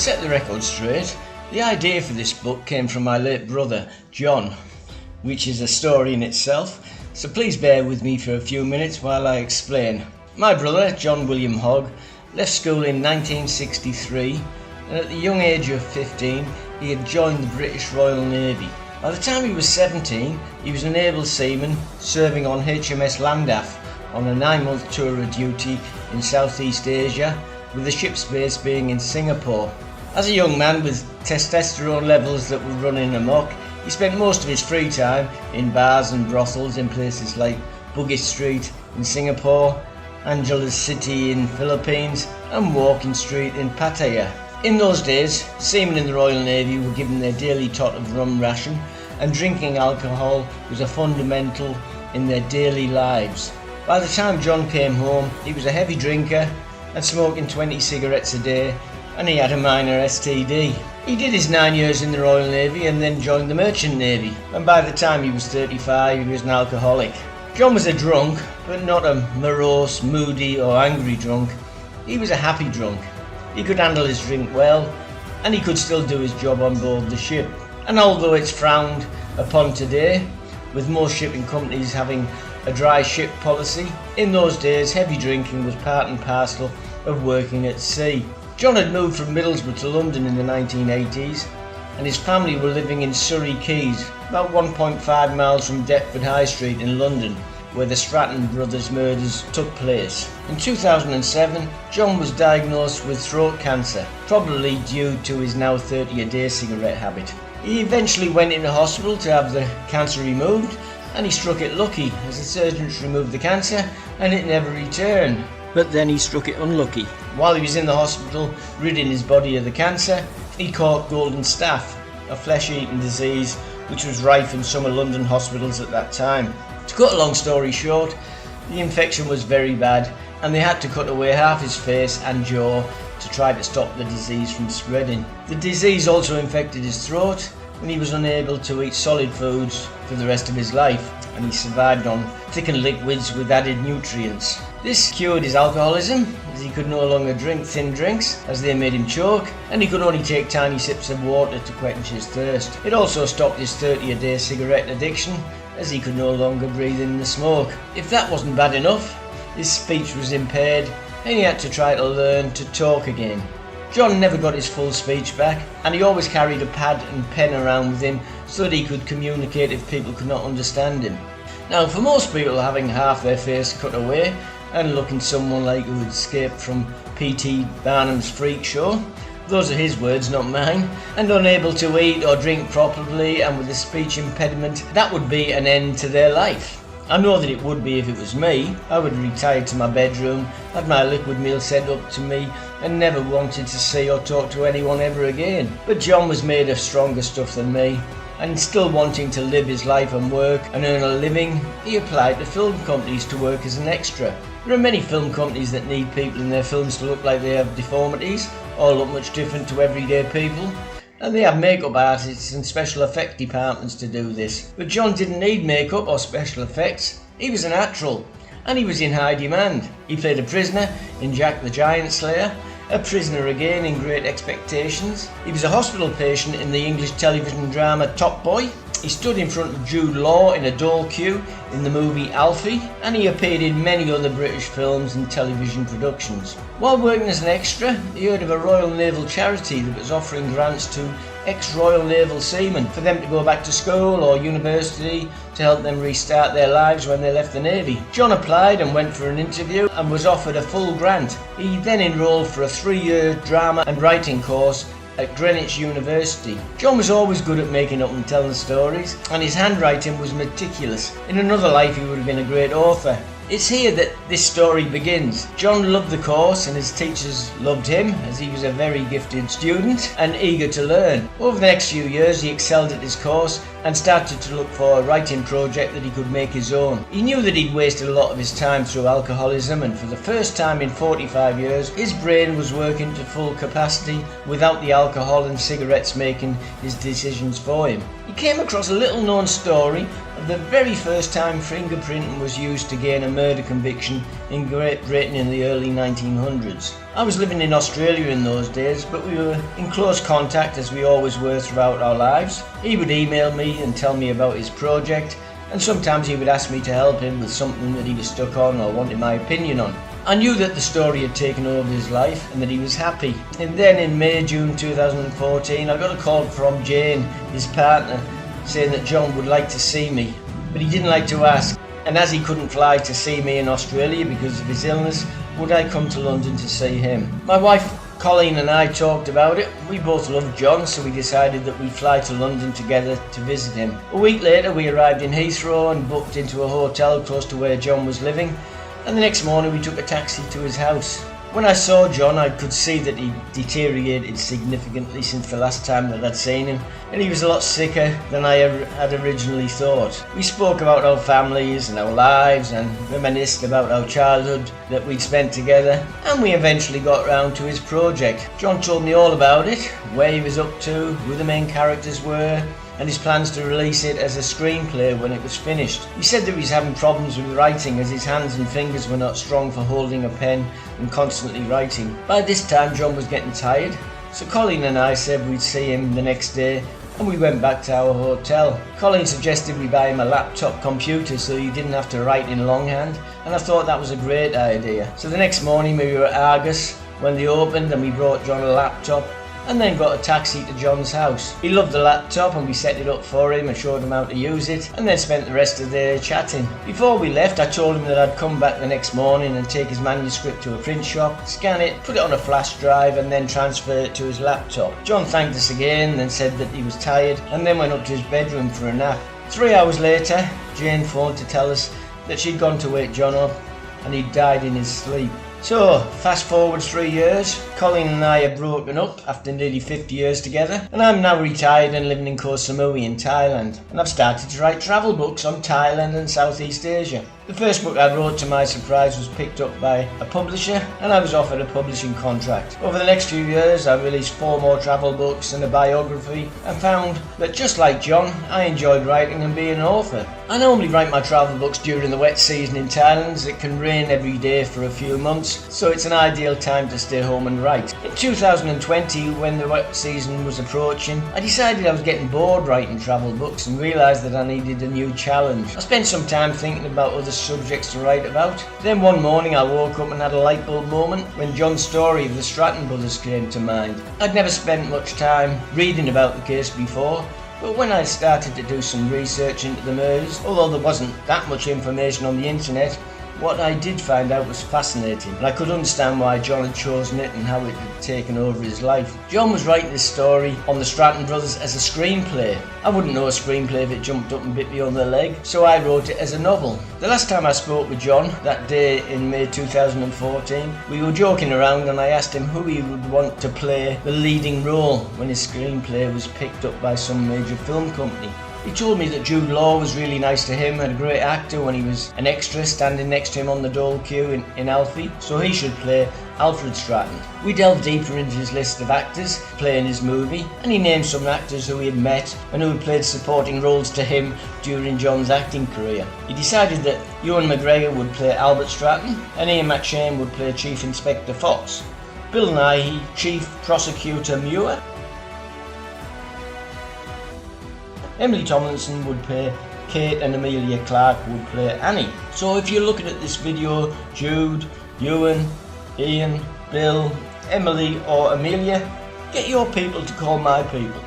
set the record straight, the idea for this book came from my late brother, John, which is a story in itself, so please bear with me for a few minutes while I explain. My brother, John William Hogg, left school in 1963, and at the young age of 15, he had joined the British Royal Navy. By the time he was 17, he was a naval seaman serving on HMS Landaf on a 9-month tour of duty in Southeast Asia, with the ship's base being in Singapore. As a young man with testosterone levels that were running amok, he spent most of his free time in bars and brothels in places like Bugis Street in Singapore, Angeles City in Philippines, and Walking Street in Pattaya. In those days, seamen in the Royal Navy were given their daily tot of rum ration, and drinking alcohol was a fundamental in their daily lives. By the time John came home, he was a heavy drinker and smoking 20 cigarettes a day, and he had a minor STD. He did his 9 years in the Royal Navy and then joined the Merchant Navy, and by the time he was 35, he was an alcoholic. John was a drunk, but not a morose, moody or angry drunk. He was a happy drunk. He could handle his drink well, and he could still do his job on board the ship. And although it's frowned upon today, with most shipping companies having a dry ship policy, in those days heavy drinking was part and parcel of working at sea. John had moved from Middlesbrough to London in the 1980s, and his family were living in Surrey Quays, about 1.5 miles from Deptford High Street in London, where the Stratton brothers' murders took place. In 2007, John was diagnosed with throat cancer, probably due to his now 30-a-day cigarette habit. He eventually went into hospital to have the cancer removed, and he struck it lucky as the surgeons removed the cancer and it never returned. But then he struck it unlucky. While he was in the hospital ridding his body of the cancer, he caught golden staph, a flesh-eating disease which was rife in some of London hospitals at that time. To cut a long story short, the infection was very bad and they had to cut away half his face and jaw to try to stop the disease from spreading. The disease also infected his throat, and he was unable to eat solid foods for the rest of his life, and he survived on thickened liquids with added nutrients. This cured his alcoholism, as he could no longer drink thin drinks as they made him choke, and he could only take tiny sips of water to quench his thirst. It also stopped his 30-a-day cigarette addiction, as he could no longer breathe in the smoke. If that wasn't bad enough, his speech was impaired and he had to try to learn to talk again. John never got his full speech back, and he always carried a pad and pen around with him so that he could communicate if people could not understand him. Now, for most people, having half their face cut away and looking someone like who had escaped from P.T. Barnum's freak show, those are his words, not mine, and unable to eat or drink properly and with a speech impediment, that would be an end to their life. I know that it would be if it was me. I would retire to my bedroom, had my liquid meal sent up to me, and never wanted to see or talk to anyone ever again. But John was made of stronger stuff than me, and still wanting to live his life and work and earn a living, he applied to film companies to work as an extra. There are many film companies that need people in their films to look like they have deformities, or look much different to everyday people, and they have makeup artists and special effect departments to do this. But John didn't need makeup or special effects. He was a natural, and he was in high demand. He played a prisoner in Jack the Giant Slayer, a prisoner again in Great Expectations. He was a hospital patient in the English television drama Top Boy. He stood in front of Jude Law in a dole queue in the movie Alfie, and he appeared in many other British films and television productions. While working as an extra, he heard of a Royal Naval charity that was offering grants to ex-Royal Naval seamen for them to go back to school or university to help them restart their lives when they left the Navy. John applied and went for an interview and was offered a full grant. He then enrolled for a 3-year drama and writing course at Greenwich University. John was always good at making up and telling stories, and his handwriting was meticulous. In another life he would have been a great author. It's here that this story begins. John loved the course and his teachers loved him, as he was a very gifted student and eager to learn. Over the next few years he excelled at his course and started to look for a writing project that he could make his own. He knew that he'd wasted a lot of his time through alcoholism, and for the first time in 45 years his brain was working to full capacity without the alcohol and cigarettes making his decisions for him. He came across a little known story of the very first time fingerprinting was used to gain a murder conviction in Great Britain in the early 1900s. I was living in Australia in those days, but we were in close contact as we always were throughout our lives. He would email me and tell me about his project, and sometimes he would ask me to help him with something that he was stuck on or wanted my opinion on. I knew that the story had taken over his life and that he was happy. And then in June 2014, I got a call from Jane, his partner, saying that John would like to see me, but he didn't like to ask. And as he couldn't fly to see me in Australia because of his illness, would I come to London to see him? My wife Colleen and I talked about it. We both loved John, so we decided that we'd fly to London together to visit him. A week later we arrived in Heathrow and booked into a hotel close to where John was living, and the next morning we took a taxi to his house. When I saw John, I could see that he deteriorated significantly since the last time that I'd seen him, and he was a lot sicker than I had originally thought. We spoke about our families and our lives and reminisced about our childhood that we'd spent together, and we eventually got round to his project. John told me all about it, where he was up to, who the main characters were, and his plans to release it as a screenplay when it was finished. He said that he was having problems with writing as his hands and fingers were not strong for holding a pen and constantly writing. By this time John was getting tired, so Colleen and I said we'd see him the next day, and we went back to our hotel. Colleen suggested we buy him a laptop computer so he didn't have to write in longhand, and I thought that was a great idea. So the next morning we were at Argos when they opened, and we brought John a laptop and then got a taxi to John's house. He loved the laptop and we set it up for him and showed him how to use it, and then spent the rest of the day chatting. Before we left, I told him that I'd come back the next morning and take his manuscript to a print shop, scan it, put it on a flash drive and then transfer it to his laptop. John thanked us again, then said that he was tired, and then went up to his bedroom for a nap. 3 hours later, Jane phoned to tell us that she'd gone to wake John up and he'd died in his sleep. So, fast forward 3 years, Colleen and I have broken up after nearly 50 years together, and I'm now retired and living in Koh Samui in Thailand, and I've started to write travel books on Thailand and Southeast Asia. The first book I wrote, to my surprise, was picked up by a publisher, and I was offered a publishing contract. Over the next few years I released 4 more travel books and a biography, and found that just like John, I enjoyed writing and being an author. I normally write my travel books during the wet season in Thailand, as it can rain every day for a few months, so it's an ideal time to stay home and write. In 2020, when the wet season was approaching, I decided I was getting bored writing travel books and realised that I needed a new challenge. I spent some time thinking about other subjects to write about. Then one morning I woke up and had a light bulb moment when John's story of the Stratton brothers came to mind. I'd never spent much time reading about the case before, but when I started to do some research into the murders, although there wasn't that much information on the internet, what I did find out was fascinating, and I could understand why John had chosen it and how it had taken over his life. John was writing this story on the Stratton brothers as a screenplay. I wouldn't know a screenplay if it jumped up and bit me on the leg, so I wrote it as a novel. The last time I spoke with John, that day in May 2014, we were joking around and I asked him who he would want to play the leading role when his screenplay was picked up by some major film company. He told me that Jude Law was really nice to him and a great actor when he was an extra standing next to him on the dole queue in Alfie, so he should play Alfred Stratton. We delved deeper into his list of actors playing his movie, and he named some actors who he had met and who had played supporting roles to him during John's acting career. He decided that Ewan McGregor would play Albert Stratton and Ian McShane would play Chief Inspector Fox, Bill Nighy Chief Prosecutor Muir, Emily Tomlinson would play Kate, and Amelia Clark would play Annie. So if you're looking at this video, Jude, Ewan, Ian, Bill, Emily or Amelia, get your people to call my people.